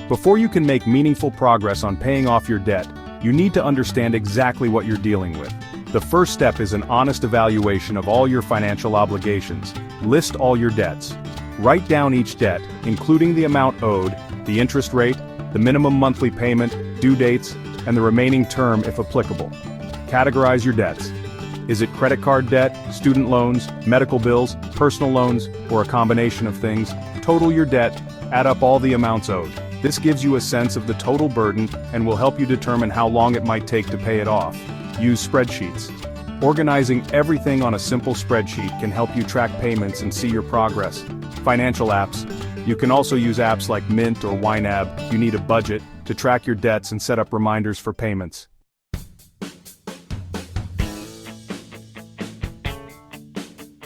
Before you can make meaningful progress on paying off your debt, you need to understand exactly what you're dealing with. The first step is an honest evaluation of all your financial obligations. List all your debts. Write down each debt, including the amount owed, the interest rate, the minimum monthly payment, due dates, and the remaining term if applicable. Categorize your debts. Is it credit card debt, student loans, medical bills, personal loans, or a combination of things? Total your debt, add up all the amounts owed. This gives you a sense of the total burden and will help you determine how long it might take to pay it off. Use spreadsheets. Organizing everything on a simple spreadsheet can help you track payments and see your progress. Financial apps. You can also use apps like Mint or YNAB. You need a budget to track your debts and set up reminders for payments.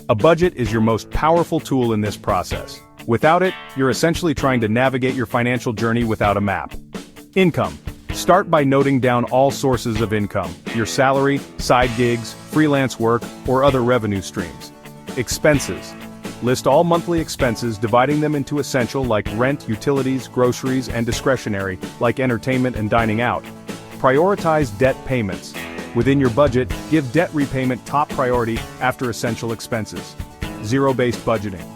A budget is your most powerful tool in this process. Without it, you're essentially trying to navigate your financial journey without a map. Income. Start by noting down all sources of income, your salary, side gigs, freelance work, or other revenue streams. Expenses. List all monthly expenses, dividing them into essential like rent, utilities, groceries, and discretionary like entertainment and dining out. Prioritize debt payments. Within your budget, give debt repayment top priority after essential expenses. Zero-based budgeting.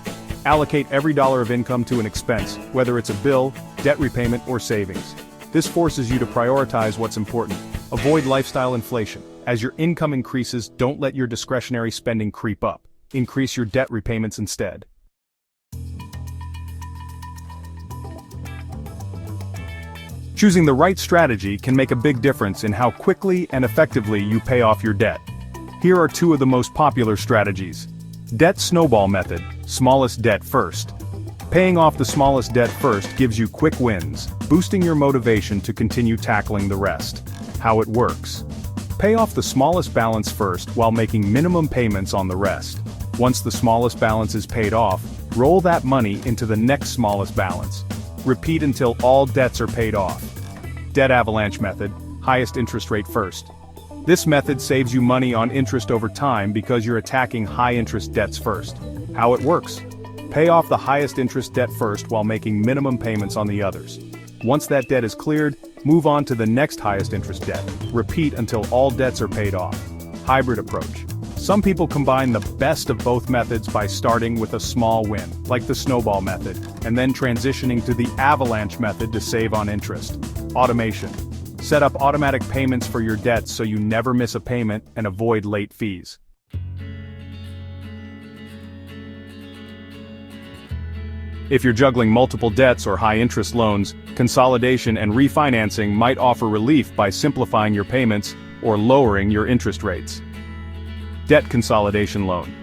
Allocate every dollar of income to an expense, whether it's a bill, debt repayment, or savings. This forces you to prioritize what's important. Avoid lifestyle inflation. As your income increases, don't let your discretionary spending creep up. Increase your debt repayments instead. Choosing the right strategy can make a big difference in how quickly and effectively you pay off your debt. Here are two of the most popular strategies. Debt Snowball method, smallest debt first. Paying off the smallest debt first gives you quick wins, boosting your motivation to continue tackling the rest. How it works. Pay off the smallest balance first while making minimum payments on the rest. Once the smallest balance is paid off, roll that money into the next smallest balance. Repeat until all debts are paid off. Debt Avalanche method, highest interest rate first. This method saves you money on interest over time because you're attacking high-interest debts first. How it works. Pay off the highest interest debt first while making minimum payments on the others. Once that debt is cleared, move on to the next highest interest debt. Repeat until all debts are paid off. Hybrid approach. Some people combine the best of both methods by starting with a small win, like the snowball method, and then transitioning to the avalanche method to save on interest. Automation. Set up automatic payments for your debts so you never miss a payment and avoid late fees. If you're juggling multiple debts or high-interest loans, consolidation and refinancing might offer relief by simplifying your payments or lowering your interest rates. Debt consolidation loan.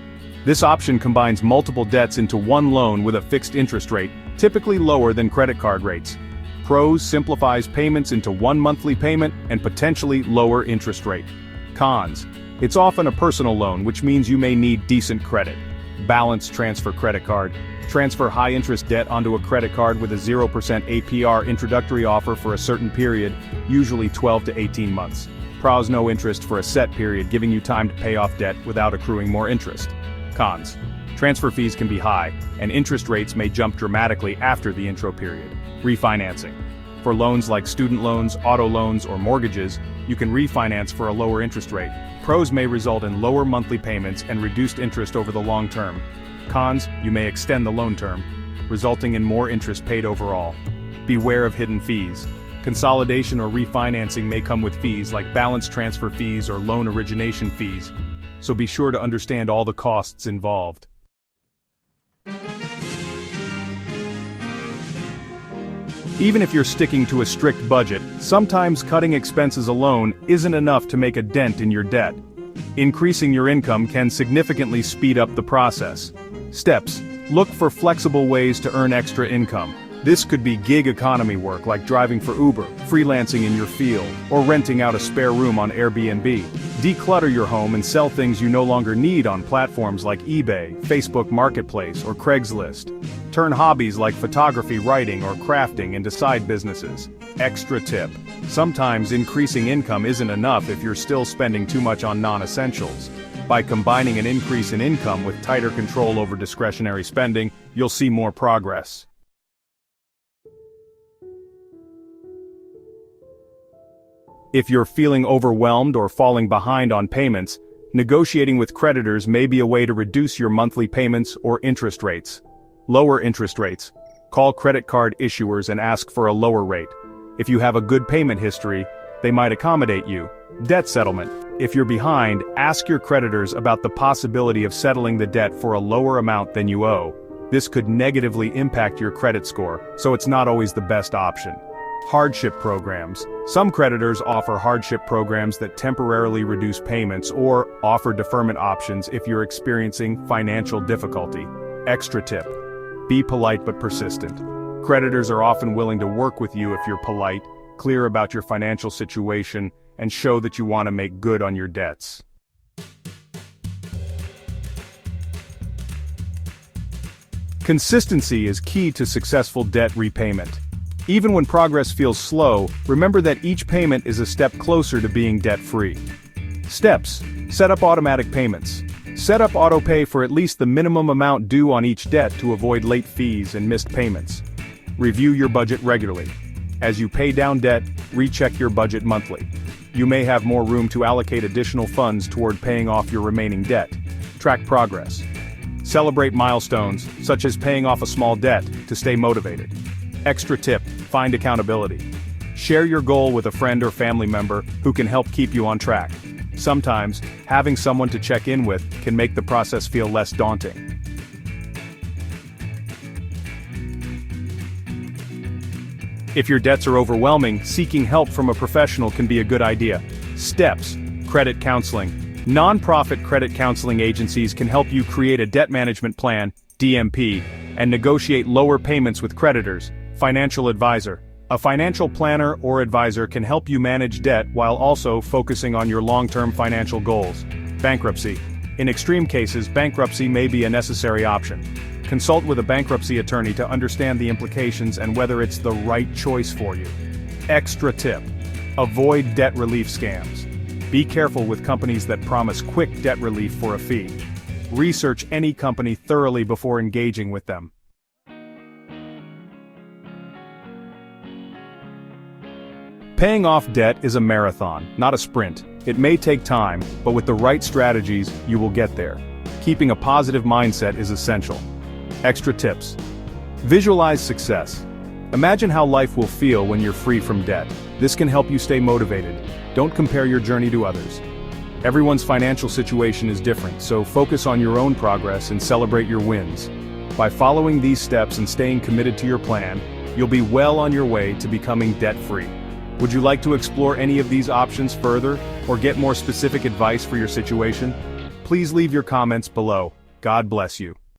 This option combines multiple debts into one loan with a fixed interest rate, typically lower than credit card rates. Pros: simplifies payments into one monthly payment and potentially lower interest rate. Cons: it's often a personal loan, which means you may need decent credit. Balance transfer credit card. Transfer high-interest debt onto a credit card with a 0% APR introductory offer for a certain period, usually 12 to 18 months. Pros: no interest for a set period, giving you time to pay off debt without accruing more interest. Cons: transfer fees can be high, and interest rates may jump dramatically after the intro period. Refinancing. For loans like student loans, auto loans, or mortgages, you can refinance for a lower interest rate. Pros: may result in lower monthly payments and reduced interest over the long term. Cons: you may extend the loan term, resulting in more interest paid overall. Beware of hidden fees. Consolidation or refinancing may come with fees like balance transfer fees or loan origination fees, so be sure to understand all the costs involved. Even if you're sticking to a strict budget, sometimes cutting expenses alone isn't enough to make a dent in your debt. Increasing your income can significantly speed up the process. Steps: look for flexible ways to earn extra income. This could be gig economy work like driving for Uber, freelancing in your field, or renting out a spare room on Airbnb. Declutter your home and sell things you no longer need on platforms like eBay, Facebook Marketplace, or Craigslist. Turn hobbies like photography, writing, or crafting into side businesses. Extra tip: sometimes increasing income isn't enough if you're still spending too much on non-essentials. By combining an increase in income with tighter control over discretionary spending, you'll see more progress. If you're feeling overwhelmed or falling behind on payments, negotiating with creditors may be a way to reduce your monthly payments or interest rates. Lower interest rates. Call credit card issuers and ask for a lower rate. If you have a good payment history, they might accommodate you. Debt settlement. If you're behind, ask your creditors about the possibility of settling the debt for a lower amount than you owe. This could negatively impact your credit score, so it's not always the best option. Hardship programs. Some creditors offer hardship programs that temporarily reduce payments or offer deferment options if you're experiencing financial difficulty. Extra tip. Be polite but persistent. Creditors are often willing to work with you if you're polite, clear about your financial situation, and show that you want to make good on your debts. Consistency is key to successful debt repayment. Even when progress feels slow, remember that each payment is a step closer to being debt-free. Steps. Set up automatic payments. Set up autopay for at least the minimum amount due on each debt to avoid late fees and missed payments. Review your budget regularly. As you pay down debt, recheck your budget monthly. You may have more room to allocate additional funds toward paying off your remaining debt. Track progress. Celebrate milestones, such as paying off a small debt, to stay motivated. Extra tip, find accountability. Share your goal with a friend or family member who can help keep you on track. Sometimes, having someone to check in with can make the process feel less daunting. If your debts are overwhelming, seeking help from a professional can be a good idea. Steps. Credit counseling. Non-profit credit counseling agencies can help you create a debt management plan, DMP, and negotiate lower payments with creditors. Financial advisor. A financial planner or advisor can help you manage debt while also focusing on your long-term financial goals. Bankruptcy. In extreme cases, bankruptcy may be a necessary option. Consult with a bankruptcy attorney to understand the implications and whether it's the right choice for you. Extra tip. Avoid debt relief scams. Be careful with companies that promise quick debt relief for a fee. Research any company thoroughly before engaging with them. Paying off debt is a marathon, not a sprint. It may take time, but with the right strategies, you will get there. Keeping a positive mindset is essential. Extra tips. Visualize success. Imagine how life will feel when you're free from debt. This can help you stay motivated. Don't compare your journey to others. Everyone's financial situation is different, so focus on your own progress and celebrate your wins. By following these steps and staying committed to your plan, you'll be well on your way to becoming debt-free. Would you like to explore any of these options further, or get more specific advice for your situation? Please leave your comments below. God bless you.